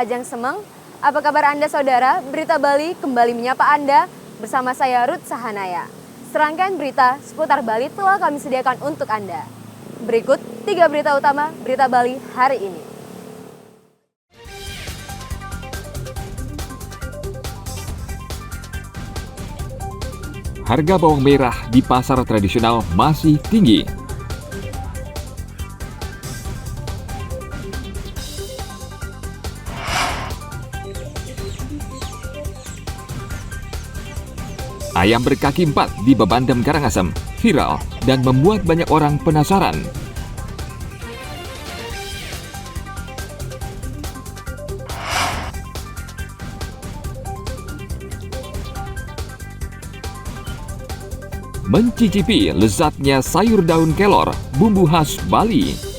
Pahajang Semeng. Apa kabar Anda saudara? Berita Bali kembali menyapa Anda bersama saya Ruth Sahanaya. Serangkaian berita seputar Bali telah kami sediakan untuk Anda. Berikut 3 berita utama Berita Bali hari ini. Harga bawang merah di pasar tradisional masih tinggi. Ayam berkaki 4 di Bebandem Karangasem viral dan membuat banyak orang penasaran. Mencicipi lezatnya sayur daun kelor, bumbu khas Bali.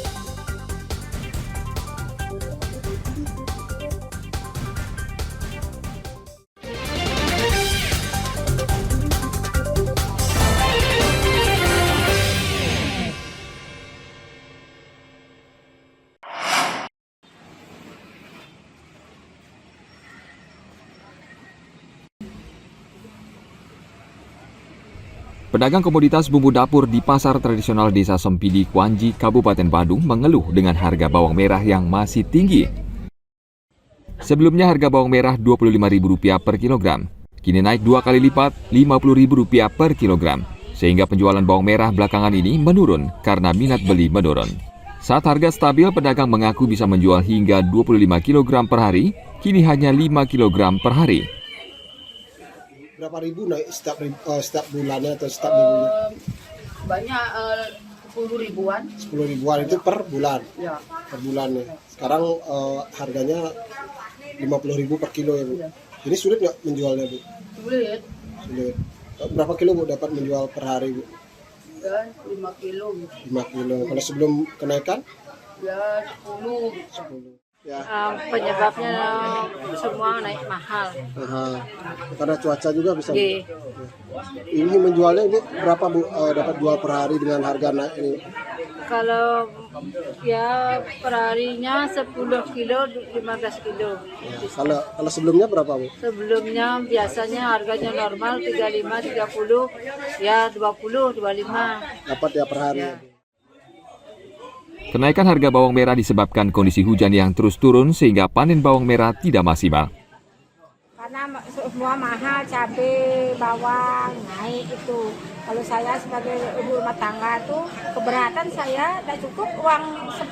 Pedagang komoditas bumbu dapur di pasar tradisional Desa Sempidi, Kuanji, Kabupaten Badung mengeluh dengan harga bawang merah yang masih tinggi. Sebelumnya harga bawang merah Rp25.000 per kilogram, kini naik 2 kali lipat Rp50.000 per kilogram, sehingga penjualan bawang merah belakangan ini menurun karena minat beli menurun. Saat harga stabil, pedagang mengaku bisa menjual hingga 25 kg per hari, kini hanya 5 kg per hari. Berapa ribu naik setiap bulannya atau setiap minggunya? Banyak 10 ribuan. 10 ribuan itu per bulan? Ya. Per bulannya. Sekarang harganya 50.000 per kilo ya Bu? Ya. Ini sulit nggak menjualnya Bu? Sulit. Sulit. Berapa kilo Bu dapat menjual per hari Bu? Dan 5 kilo. 5 kilo. Kalau sebelum kenaikan? Ya 10. 10. Ya. Penyebabnya semua naik mahal. Aha. Karena cuaca juga bisa. Ye. Ini menjualnya Bu berapa Bu dapat jual per hari dengan harga naik ini? Kalau ya perharinya 10 kilo 15 kilo. Ya. Kalau sebelumnya berapa Bu? Sebelumnya biasanya harganya normal 35 30 ya 20 25. Dapat ya per hari. Ya. Kenaikan harga bawang merah disebabkan kondisi hujan yang terus turun sehingga panen bawang merah tidak maksimal. Karena semua mahal, cabai, bawang, naik itu. Kalau saya sebagai ibu rumah tangga tuh keberatan saya tidak cukup uang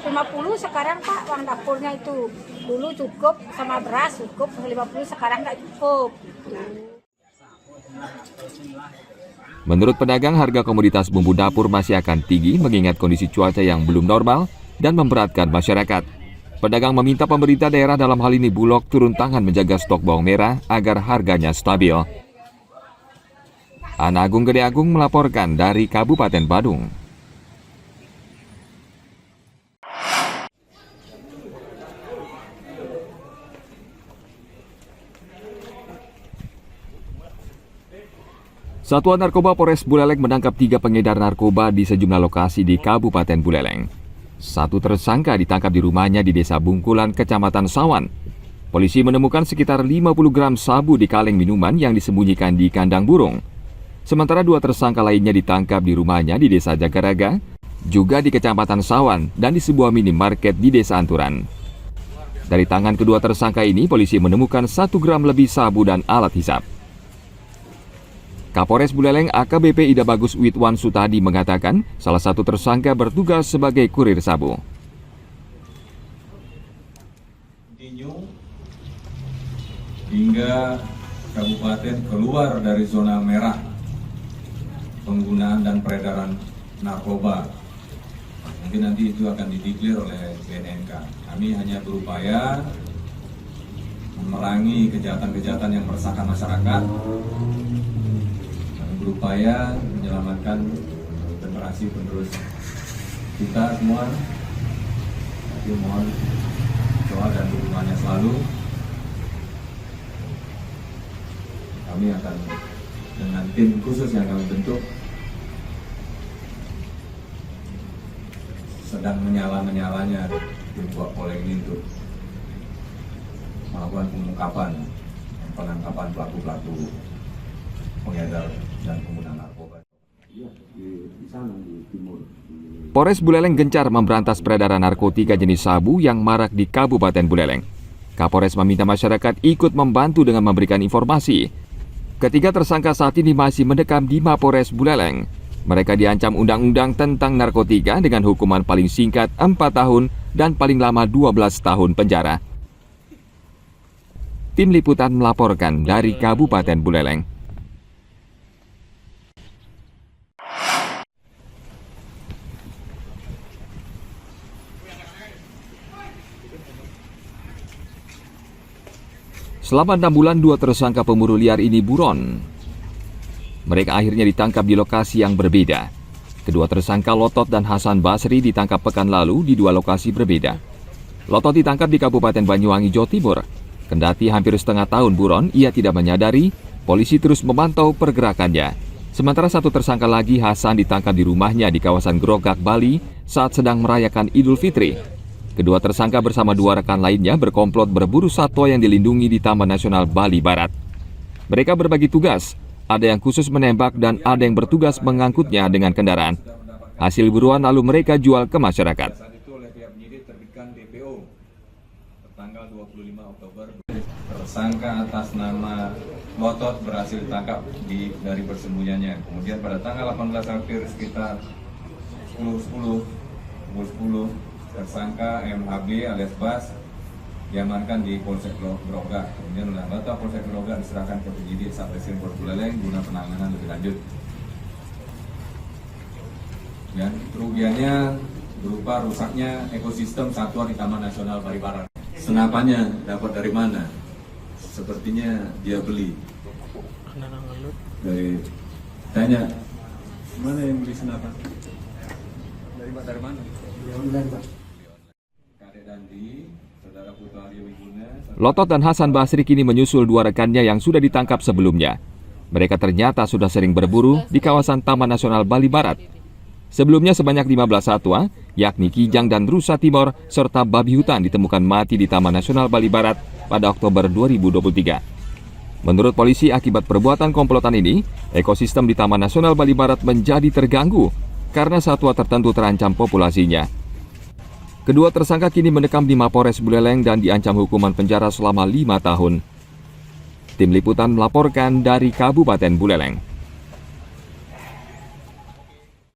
50 sekarang Pak, uang dapurnya itu. Dulu cukup sama beras cukup 50 sekarang tidak cukup. Menurut pedagang, harga komoditas bumbu dapur masih akan tinggi mengingat kondisi cuaca yang belum normal dan memberatkan masyarakat. Pedagang meminta pemerintah daerah dalam hal ini Bulog turun tangan menjaga stok bawang merah agar harganya stabil. Ana Agung Gede Agung melaporkan dari Kabupaten Badung. Satuan Narkoba Polres Buleleng menangkap 3 pengedar narkoba di sejumlah lokasi di Kabupaten Buleleng. 1 tersangka ditangkap di rumahnya di Desa Bungkulan, Kecamatan Sawan. Polisi menemukan sekitar 50 gram sabu di kaleng minuman yang disembunyikan di kandang burung. Sementara 2 tersangka lainnya ditangkap di rumahnya di Desa Jagaraga, juga di Kecamatan Sawan dan di sebuah minimarket di Desa Anturan. Dari tangan kedua tersangka ini, polisi menemukan 1 gram lebih sabu dan alat hisap. Kapolres Buleleng AKBP Ida Bagus Witwan Sutadi mengatakan salah satu tersangka bertugas sebagai kurir sabu. Hingga kabupaten keluar dari zona merah penggunaan dan peredaran narkoba. Mungkin nanti itu akan dideklar oleh BNNK. Kami hanya berupaya memerangi kejahatan-kejahatan yang meresahkan masyarakat, berupaya menyelamatkan generasi penerus kita semua. Jadi mohon doa dan dukungannya selalu. Kami akan dengan tim khusus yang kami bentuk sedang menyala-menyalanya tim Poleng ini untuk melakukan pengungkapan penangkapan pelaku-pelaku pengedar dan pengguna narkoba. Polres Buleleng gencar memberantas peredaran narkotika jenis sabu yang marak di Kabupaten Buleleng. Kapolres meminta masyarakat ikut membantu dengan memberikan informasi. Ketiga tersangka saat ini masih mendekam di Mapores Buleleng. Mereka diancam undang-undang tentang narkotika dengan hukuman paling singkat 4 tahun dan paling lama 12 tahun penjara. Tim Liputan melaporkan dari Kabupaten Buleleng. Selama 6 bulan, 2 tersangka pemburu liar ini buron. Mereka akhirnya ditangkap di lokasi yang berbeda. Kedua tersangka Lotot dan Hasan Basri ditangkap pekan lalu di 2 lokasi berbeda. Lotot ditangkap di Kabupaten Banyuwangi, Jawa Timur. Kendati hampir setengah tahun buron, ia tidak menyadari, polisi terus memantau pergerakannya. Sementara 1 tersangka lagi, Hasan, ditangkap di rumahnya di kawasan Grogak, Bali saat sedang merayakan Idul Fitri. Kedua tersangka bersama 2 rekan lainnya berkomplot berburu satwa yang dilindungi di Taman Nasional Bali Barat. Mereka berbagi tugas, ada yang khusus menembak dan ada yang bertugas mengangkutnya dengan kendaraan. Hasil buruan lalu mereka jual ke masyarakat. Saat itu oleh pihak penyidik terbitkan DPO tertanggal 25 Oktober. Tersangka atas nama Lotot berhasil ditangkap dari persembunyiannya. Kemudian pada tanggal 18 April sekitar pukul 10, tersangka MHB alias Bas diamankan di Polsek Grogak. Kemudian oleh anggota Polsek Grogak diserahkan ke penyidik Satreskrim Polres Buleleng guna penanganan lebih lanjut. Dan kerugiannya berupa rusaknya ekosistem satwa di Taman Nasional Bali Barat. Senapannya dapat dari mana? Sepertinya dia beli. Dari tanya mana yang beli senapan? Dari mana? Lotot dan Hasan Basri kini menyusul 2 rekannya yang sudah ditangkap sebelumnya. Mereka ternyata sudah sering berburu di kawasan Taman Nasional Bali Barat. Sebelumnya sebanyak 15 satwa, yakni kijang dan rusa timor, serta babi hutan ditemukan mati di Taman Nasional Bali Barat pada Oktober 2023. Menurut polisi, akibat perbuatan komplotan ini, ekosistem di Taman Nasional Bali Barat menjadi terganggu karena satwa tertentu terancam populasinya. Kedua tersangka kini mendekam di Mapores Buleleng dan diancam hukuman penjara selama 5 tahun. Tim Liputan melaporkan dari Kabupaten Buleleng.